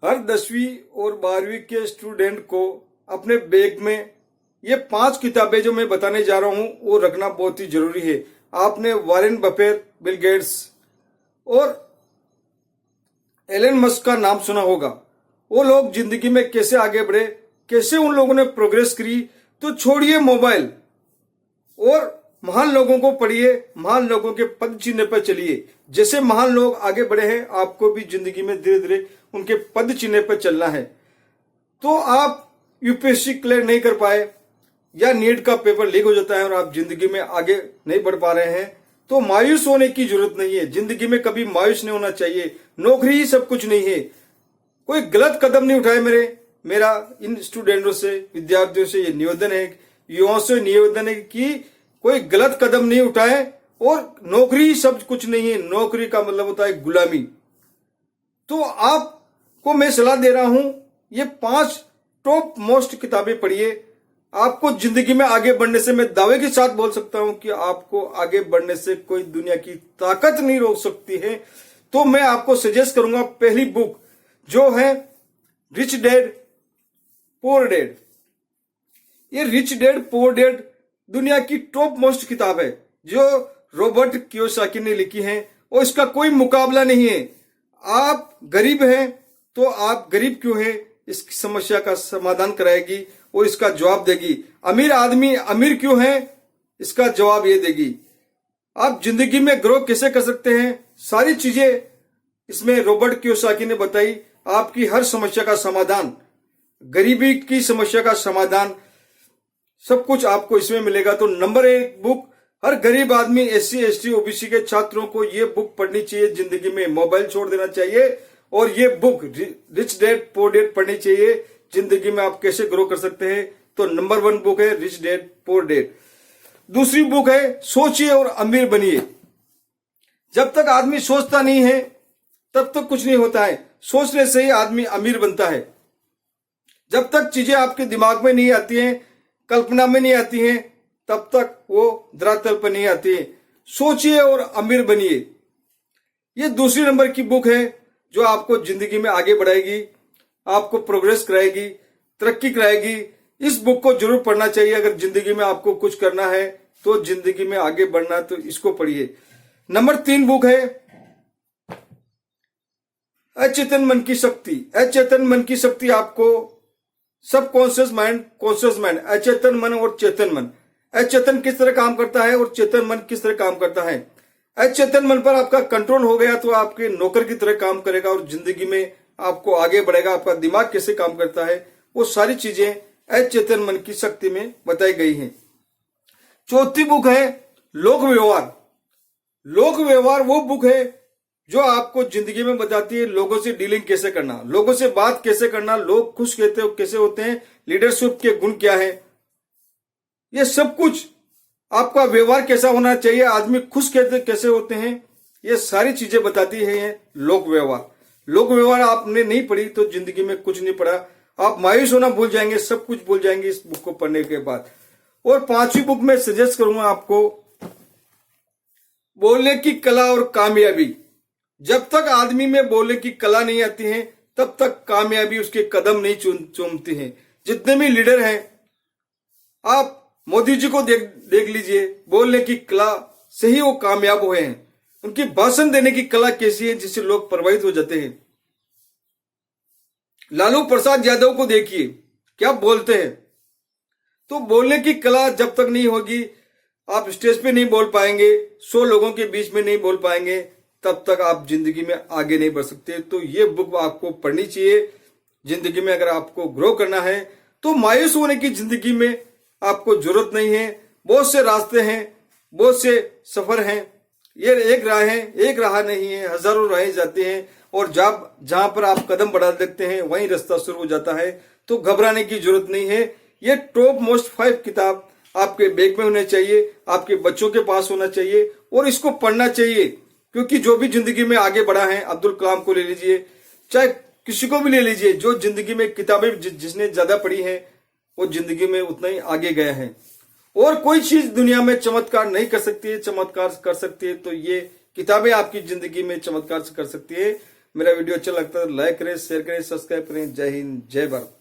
हर 10वीं और 12वीं के स्टूडेंट को अपने बैग में ये 5 किताबें जो मैं बताने जा रहा हूं वो रखना बहुत ही जरूरी है। आपने वॉरेन बफेट, बिल गेट्स और एलन मस्क का नाम सुना होगा। वो लोग जिंदगी में कैसे आगे बढ़े, कैसे उन लोगों ने प्रोग्रेस करी। तो छोड़िए मोबाइल और महान लोगों को पढ़िए, महान लोगों के पद चिन्ह पर चलिए। जैसे महान लोग आगे बढ़े हैं, आपको भी जिंदगी में धीरे धीरे उनके पद चिन्ह पर चलना है। तो आप यूपीएससी क्लियर नहीं कर पाए या नीट का पेपर लीक हो जाता है और आप जिंदगी में आगे नहीं बढ़ पा रहे हैं, तो मायूस होने की जरूरत नहीं है। जिंदगी में कभी मायूस नहीं होना चाहिए। नौकरी ही सब कुछ नहीं है। कोई गलत कदम नहीं उठाए। मेरा इन स्टूडेंटों से, विद्यार्थियों से ये निवेदन है, युवाओं से निवेदन है कि कोई गलत कदम नहीं उठाए। और नौकरी ही सब कुछ नहीं है। नौकरी का मतलब होता है गुलामी। तो आपको मैं सलाह दे रहा हूं, ये 5 टॉप मोस्ट किताबें पढ़िए। आपको जिंदगी में आगे बढ़ने से, मैं दावे के साथ बोल सकता हूं कि आपको आगे बढ़ने से कोई दुनिया की ताकत नहीं रोक सकती है। तो मैं आपको सजेस्ट करूंगा पहली बुक जो है रिच डैड पुअर डैड। ये रिच डैड पुअर डैड दुनिया की टॉप मोस्ट किताब है जो रॉबर्ट कियोसाकी ने लिखी है और इसका कोई मुकाबला नहीं है। आप गरीब हैं तो आप गरीब क्यों हैं, इस समस्या का समाधान कराएगी और इसका जवाब देगी। अमीर आदमी अमीर क्यों है, इसका जवाब ये देगी। आप जिंदगी में ग्रो कैसे कर सकते हैं, सारी चीजें इसमें रॉबर्ट कियोसाकी ने बताई। आपकी हर समस्या का समाधान, गरीबी की समस्या का समाधान, सब कुछ आपको इसमें मिलेगा। तो नंबर 1 बुक, हर गरीब आदमी, एससी एसटी ओबीसी के छात्रों को ये बुक पढ़नी चाहिए। जिंदगी में मोबाइल छोड़ देना चाहिए और ये book rich dad poor dad पढ़नी चाहिए। जिंदगी में आप कैसे ग्रो कर सकते हैं। तो नंबर 1 बुक है रिच डैड पुअर डैड। दूसरी बुक है सोचिए और अमीर बनिए। जब तक आदमी सोचता नहीं है तब तक कुछ नहीं होता है। सोचने से ही आदमी अमीर बनता है। जब तक चीजें आपके दिमाग में नहीं आती हैं, कल्पना में नहीं आती हैं, तब तक वो धरातल पर नहीं आती है। सोचिए और अमीर बनिए। ये दूसरी नंबर की बुक है जो आपको जिंदगी में आगे बढ़ाएगी, आपको प्रोग्रेस कराएगी, तरक्की कराएगी। इस बुक को जरूर पढ़ना चाहिए। अगर जिंदगी में आपको कुछ करना है तो, जिंदगी में आगे बढ़ना, तो इसको पढ़िए। नंबर 3 बुक है अचेतन मन की शक्ति। अचेतन मन की शक्ति आपको सब कॉन्शियस माइंड, कॉन्शियस माइंड, अचेतन मन और चेतन मन, अचेतन किस तरह काम करता है और चेतन मन किस तरह काम करता है। अचेतन मन पर आपका कंट्रोल हो गया तो आपके नौकर की तरह काम करेगा और जिंदगी में आपको आगे बढ़ेगा। आपका दिमाग कैसे काम करता है वो सारी चीजें अचेतन मन की शक्ति में बताई गई हैं। चौथी बुक है लोक व्यवहार। लोक व्यवहार वो बुक है जो आपको जिंदगी में बताती है लोगों से डीलिंग कैसे करना, लोगों से बात कैसे करना, लोग खुश कैसे होते हैं, लीडरशिप के गुण क्या है, ये सब कुछ, आपका व्यवहार कैसा होना चाहिए, आदमी खुश कैसे होते हैं, ये सारी चीजें बताती है लोक व्यवहार। लोक व्यवहार आपने नहीं पढ़ी तो जिंदगी में कुछ नहीं पढ़ा। आप मायूस होना भूल जाएंगे, सब कुछ भूल जाएंगे इस बुक को पढ़ने के बाद। और 5वीं बुक में सजेस्ट करूंगा आपको बोलने की कला और कामयाबी। जब तक आदमी में बोलने की कला नहीं आती है तब तक कामयाबी उसके कदम नहीं चूमती है। जितने भी लीडर हैं, आप मोदी जी को देख लीजिए, बोलने की कला से ही वो कामयाब हुए हैं। उनकी भाषण देने की कला कैसी है जिससे लोग प्रभावित हो जाते हैं। लालू प्रसाद यादव को देखिए, क्या बोलते हैं। तो बोलने की कला जब तक नहीं होगी, आप स्टेज पे नहीं बोल पाएंगे, 100 लोगों के बीच में नहीं बोल पाएंगे, तब तक आप जिंदगी में आगे नहीं बढ़ सकते। तो ये बुक आपको पढ़नी चाहिए। जिंदगी में अगर आपको ग्रो करना है तो मायूस होने की जिंदगी में आपको जरूरत नहीं है। बहुत से रास्ते हैं, बहुत से सफर हैं। ये एक राह है, एक राह नहीं है, हजारों राहें जाती हैं और जहां पर आप कदम बढ़ा देते हैं वहीं रास्ता शुरू हो जाता है। तो घबराने की जरूरत नहीं है। ये टॉप मोस्ट 5 किताब आपके बैग में होने चाहिए, आपके बच्चों के पास होना चाहिए और इसको पढ़ना चाहिए। क्योंकि जो भी जिंदगी में आगे बढ़ा है, अब्दुल कलाम को ले लीजिए, चाहे किसी को भी ले लीजिए, जो जिंदगी में किताबें जिसने ज्यादा पढ़ी हैं वो जिंदगी में उतना ही आगे गया है। और कोई चीज दुनिया में चमत्कार नहीं कर सकती है, चमत्कार कर सकती है तो ये किताबें आपकी जिंदगी में चमत्कार कर सकती है। मेरा वीडियो अच्छा लगता है तो लाइक करें, शेयर करें, सब्सक्राइब करें। जय हिंद, जय भारत।